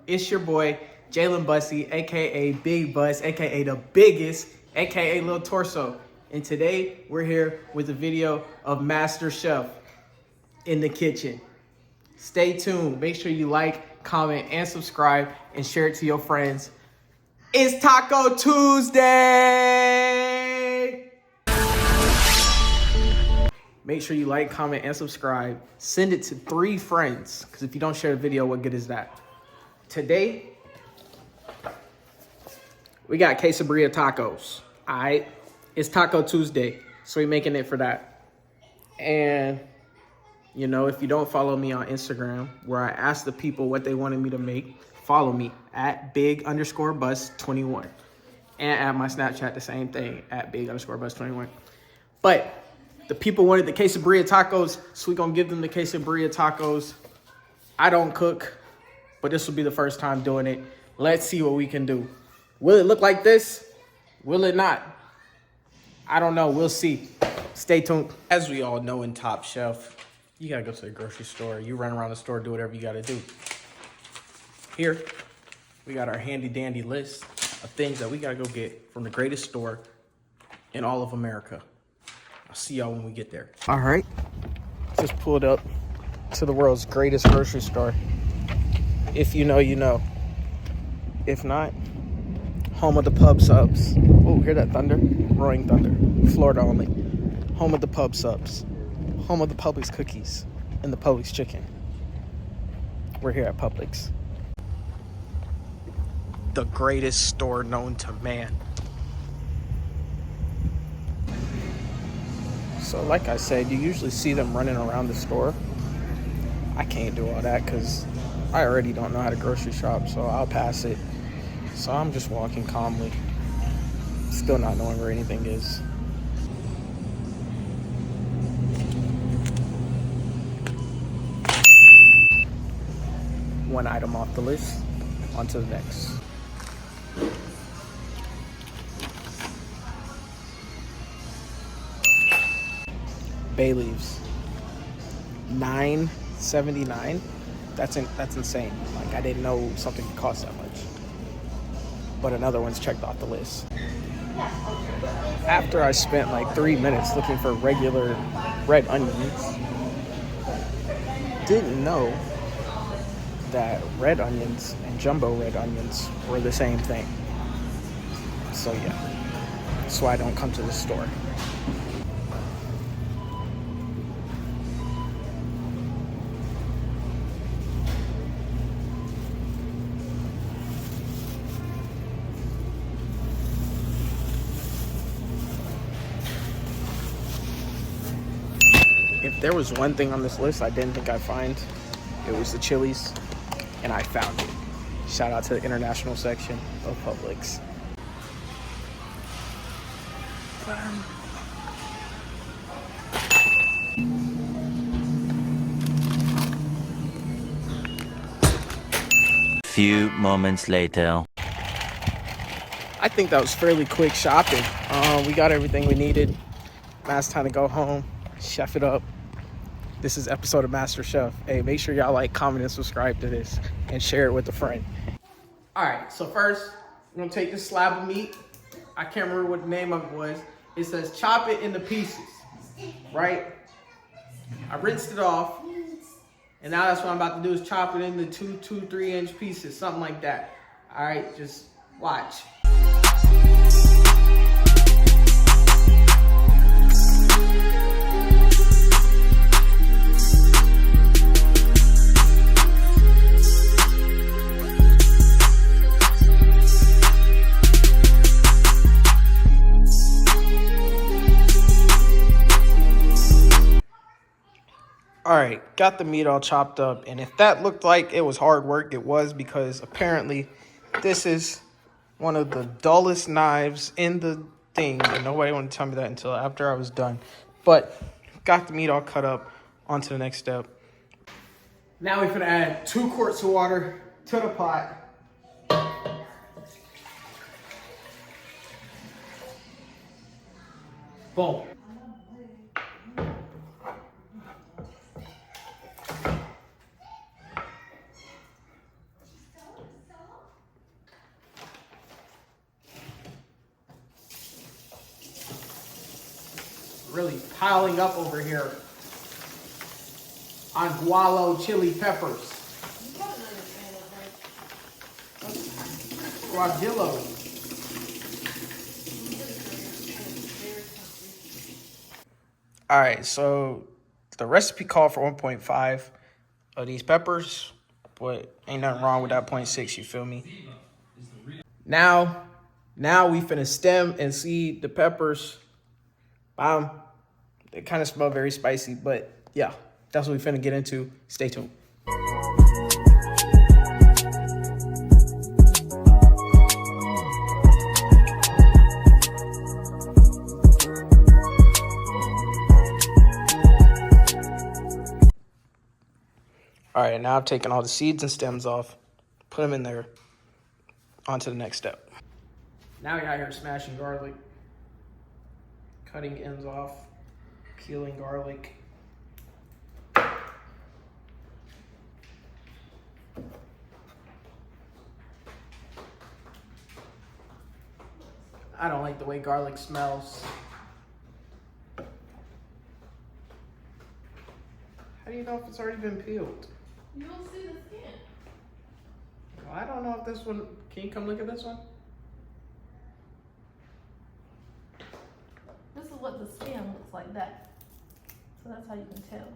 It's your boy, Jalen Bussy, aka Big Bus, aka the biggest, aka Lil Torso. And today we're here with a video of Master Chef in the kitchen. Stay tuned. Make sure you like, comment, and subscribe, and share it to your friends. It's Taco Tuesday! Make sure you like, comment, and subscribe. Send it to 3 friends, because if you don't share the video, what good is that? Today, we got quesabirria tacos, all right? It's Taco Tuesday, so we're making it for that. And, you know, if you don't follow me on Instagram, where I asked the people what they wanted me to make, follow me at big_bus21. And at my Snapchat, the same thing, at big_bus21. But the people wanted the quesabirria tacos, so we're going to give them the quesabirria tacos. I don't cook, but this will be the first time doing it. Let's see what we can do. Will it look like this? Will it not? I don't know. We'll see. Stay tuned. As we all know in Top Chef, you got to go to the grocery store. You run around the store, do whatever you got to do. Here, we got our handy dandy list of things that we got to go get from the greatest store in all of America. I'll see y'all when we get there. All right. Just pulled up to the world's greatest grocery store. If you know, you know. If not, home of the pub subs. Oh, hear that thunder? Roaring thunder. Florida only. Home of the pub subs. Home of the Publix cookies and the Publix chicken. We're here at Publix. The greatest store known to man. So like I said, you usually see them running around the store. I can't do all that because I already don't know how to grocery shop, so I'll pass it. So I'm just walking calmly, still not knowing where anything is. One item off the list, on to the next. Bay leaves, $9.79. That's insane. Like, I didn't know something could cost that much. But another one's checked off the list. After I spent like 3 minutes looking for regular red onions, didn't know that red onions and jumbo red onions were the same thing. So yeah, that's why I don't come to the store. If there was one thing on this list I didn't think I'd find, it was the Chili's, and I found it. Shout out to the international section of Publix. Few moments later. I think that was fairly quick shopping. We got everything we needed. Now it's time to go home, chef it up. This is episode of Master Chef. Hey, make sure y'all like, comment, and subscribe to this, and share it with a friend. All right, so first, I'm gonna take this slab of meat. I can't remember what the name of it was. It says chop it into pieces, right? I rinsed it off, and now that's what I'm about to do is chop it into 3-inch pieces, something like that. All right, just watch. All right, got the meat all chopped up, and if that looked like it was hard work, it was, because apparently this is one of the dullest knives in the thing, and nobody wanted to tell me that until after I was done. But got the meat all cut up. On to the next step. Now we're gonna add 2 quarts of water to the pot. Boom. really piling up over here on gualo chili peppers. Guajillo. All right, so the recipe called for 1.5 of these peppers, but ain't nothing wrong with that 0.6, you feel me? Now we finna stem and seed the peppers. They kind of smell very spicy, but yeah, that's what we finna get into. Stay tuned. All right, now I've taken all the seeds and stems off, put them in there. On to the next step. Now you're out here smashing garlic, cutting ends off, peeling garlic. I don't like the way garlic smells. How do you know if it's already been peeled? You don't see the skin. Well, I don't know if this one, can you come look at this one? This is what the skin looks like that. So that's how you can tell.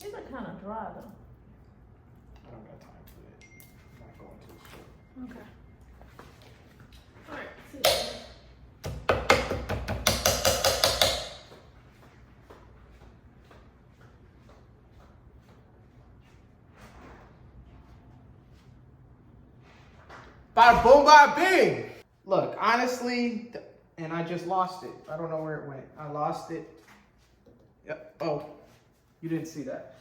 These are kind of dry though. I don't got time for it. I'm not going to the store. Okay. Alright, see. Bada boom, bada bing. Look, honestly, and I just lost it. I don't know where it went. I lost it. Yep. Oh, you didn't see that.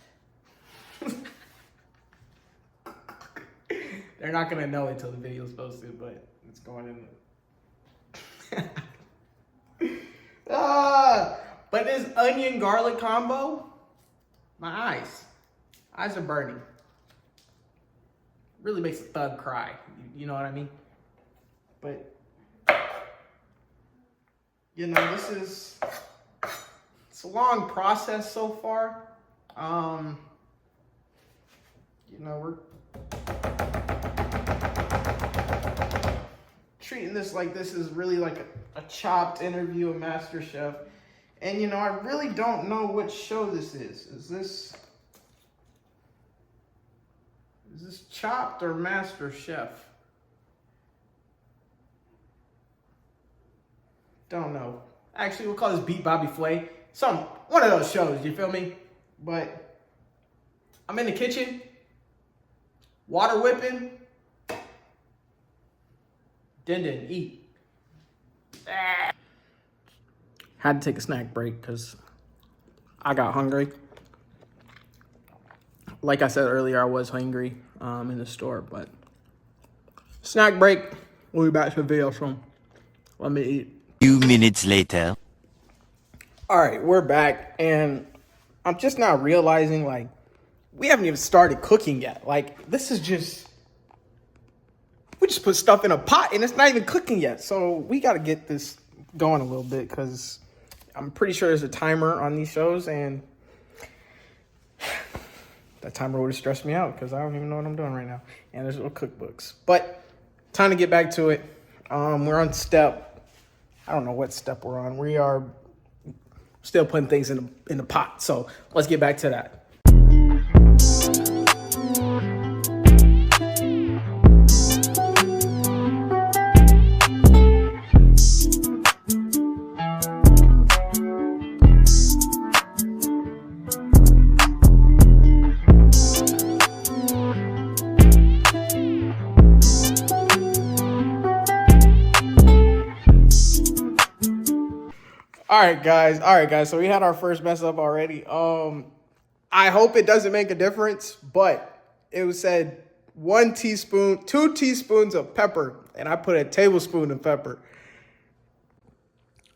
They're not gonna know until the video's posted, but it's going in. But this onion garlic combo, my eyes are burning. Really makes a thug cry. You know what I mean? But, you know, it's a long process so far. You know, we're treating this like this is really like a chopped interview of MasterChef. And, you know, I really don't know what show this is. Is this Chopped or MasterChef? Don't know. Actually, we'll call this Beat Bobby Flay. One of those shows, you feel me? But I'm in the kitchen, water whipping. Didn't eat. Had to take a snack break because I got hungry. Like I said earlier, I was hungry in the store, but snack break. We'll be back to the video soon. Let me eat. Few minutes later. All right, we're back, and I'm just now realizing, like, we haven't even started cooking yet. Like, this is just, we just put stuff in a pot, and it's not even cooking yet. So we got to get this going a little bit, because I'm pretty sure there's a timer on these shows, and that timer would have stressed me out, because I don't even know what I'm doing right now. And there's little cookbooks. But time to get back to it. We're on I don't know what step we're on. We are still putting things in the pot. So let's get back to that. All right, guys. So we had our first mess up already. I hope it doesn't make a difference, but it was said 2 teaspoons of pepper, and I put a tablespoon of pepper.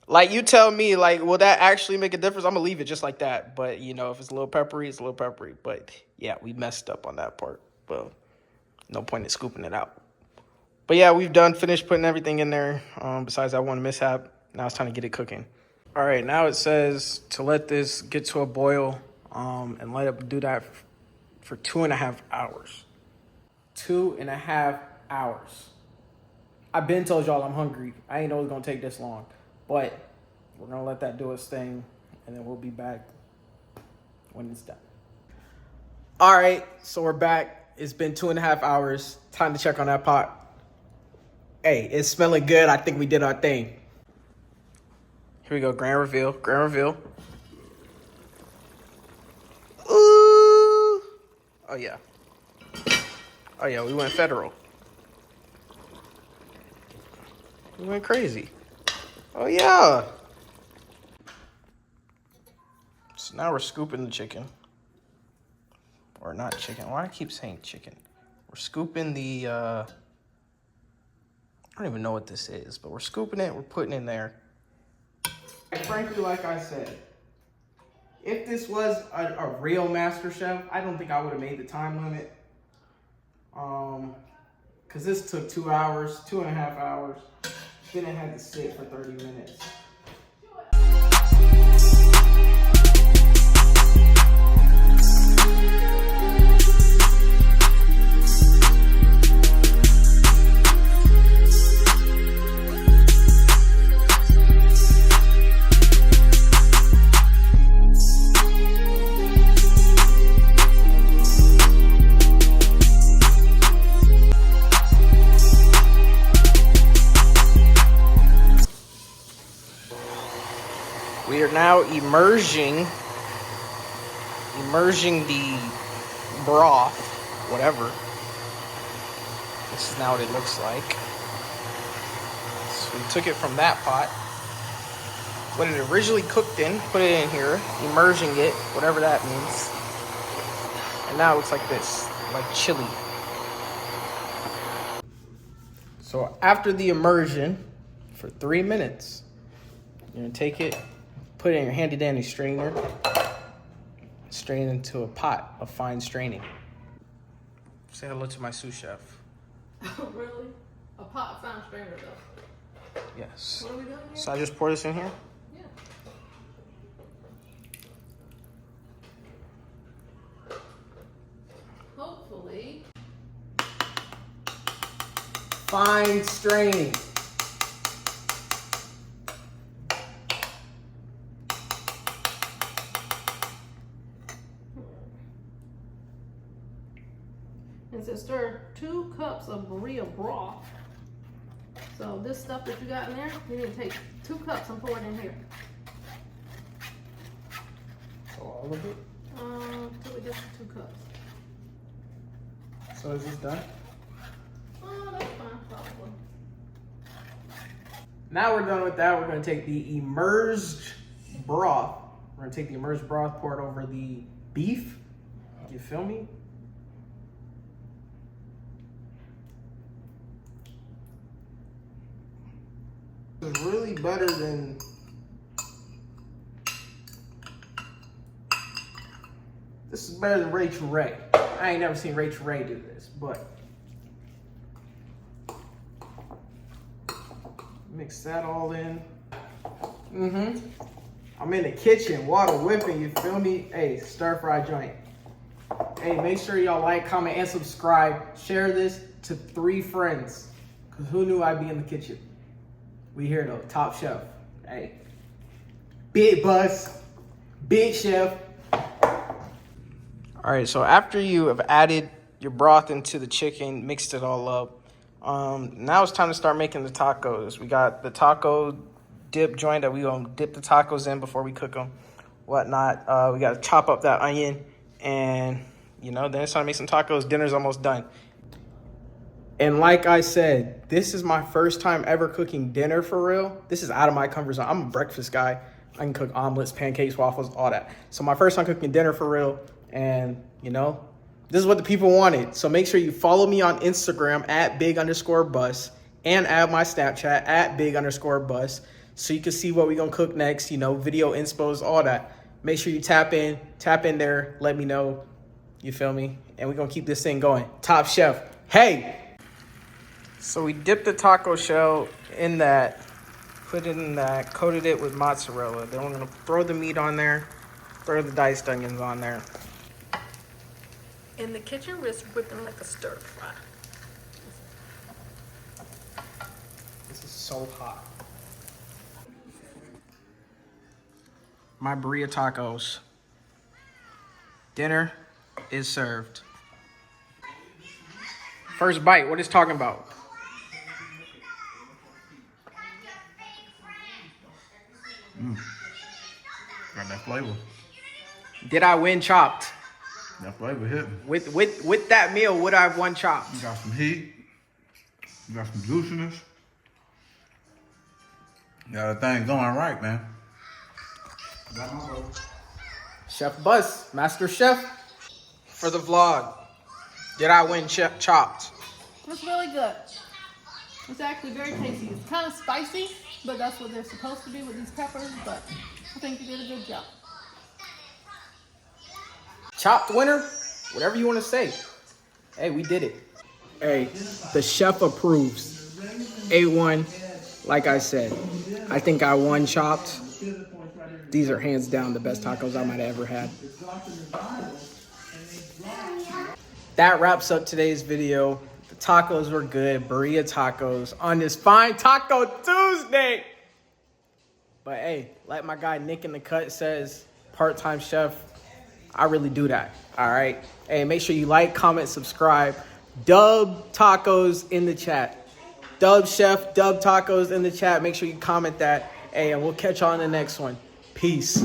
Like, you tell me, like, will that actually make a difference? I'm gonna leave it just like that. But, you know, if it's a little peppery, it's a little peppery. But yeah, we messed up on that part. Well, no point in scooping it out. But yeah, we've finished putting everything in there. Besides that one mishap, now it's time to get it cooking. All right, now it says to let this get to a boil and let it do that for 2.5 hours. 2.5 hours. I've been told y'all I'm hungry. I ain't know it's gonna take this long, but we're gonna let that do its thing, and then we'll be back when it's done. All right, so we're back. It's been 2.5 hours. Time to check on that pot. Hey, it's smelling good. I think we did our thing. Here we go, grand reveal, grand reveal. Ooh. Oh yeah. Oh yeah, we went federal. We went crazy. Oh yeah. So now we're scooping the chicken. Or not chicken. Why do I keep saying chicken? We're scooping the, I don't even know what this is, but we're scooping it, we're putting it in there. And frankly, like I said, if this was a real master chef, I don't think I would have made the time limit. Cause this took 2 hours, 2.5 hours. Then it had to sit for 30 minutes. We are now immersing the broth, whatever. This is now what it looks like. So we took it from that pot, what it originally cooked in, put it in here, immersing it, whatever that means. And now it looks like this, like chili. So after the immersion, for 3 minutes, you're gonna take it, put it in your handy dandy strainer, strain into a pot of fine straining. Say hello to my sous chef. Really? A pot fine strainer though. Yes. What are we doing here? So I just pour this in here? Yeah. Hopefully. Fine straining. And to stir 2 cups of burrito broth. So this stuff that you got in there, you need to take 2 cups and pour it in here. So all of it? Till we get to 2 cups. So is this done? Oh, that's fine, probably. Now we're done with that. We're gonna take the immersed broth. We're gonna take the immersed broth, pour it over the beef. You feel me? It's really better than this is better than Rachel Ray. I ain't never seen Rachel Ray do this, but mix that all in. I'm in the kitchen, water whipping, you feel me? Hey, stir fry joint. Hey, make sure y'all like, comment, and subscribe. Share this to 3 friends. Cause who knew I'd be in the kitchen? We here though, top chef. Hey, big bus, big chef. All right, so after you have added your broth into the chicken, mixed it all up, now it's time to start making the tacos. We got the taco dip joint that we gonna dip the tacos in before we cook them, whatnot. We gotta chop up that onion, and then it's time to make some tacos. Dinner's almost done. And like I said, this is my first time ever cooking dinner for real. This is out of my comfort zone. I'm a breakfast guy. I can cook omelets, pancakes, waffles, all that. So my first time cooking dinner for real. And, this is what the people wanted. So make sure you follow me on Instagram at @big_bus and add my Snapchat at @big_bus so you can see what we're going to cook next, video inspos, all that. Make sure you tap in there. Let me know. You feel me? And we're going to keep this thing going. Top Chef. Hey! So we dipped the taco shell in that. Put it in that, coated it with mozzarella. Then we're gonna throw the meat on there, throw the diced onions on there. And the kitchen wrist whipping like a stir fry. This is so hot. My birria tacos. Dinner is served. First bite, what is talking about? Got that flavor. Did I win chopped? That flavor hit me. With that meal, would I have won chopped? You got some heat. You got some juiciness. You got a thing going right, man. Got my vote. Chef Buzz, Master Chef, for the vlog. Did I win chopped? It's really good. It's actually very tasty. It's kind of spicy, but that's what they're supposed to be with these peppers, but I think you did a good job. Chopped winner, whatever you want to say. Hey, we did it. Hey, the chef approves. A1, like I said, I think I won chopped. These are hands down the best tacos I might have ever had. That wraps up today's video. The tacos were good, birria tacos on this fine Taco Tuesday. But hey, like my guy Nick in the cut says, part-time chef, I really do that, all right? Hey, make sure you like, comment, subscribe. Dub Tacos in the chat. Dub Chef, Dub Tacos in the chat. Make sure you comment that. Hey, and we'll catch you on the next one. Peace.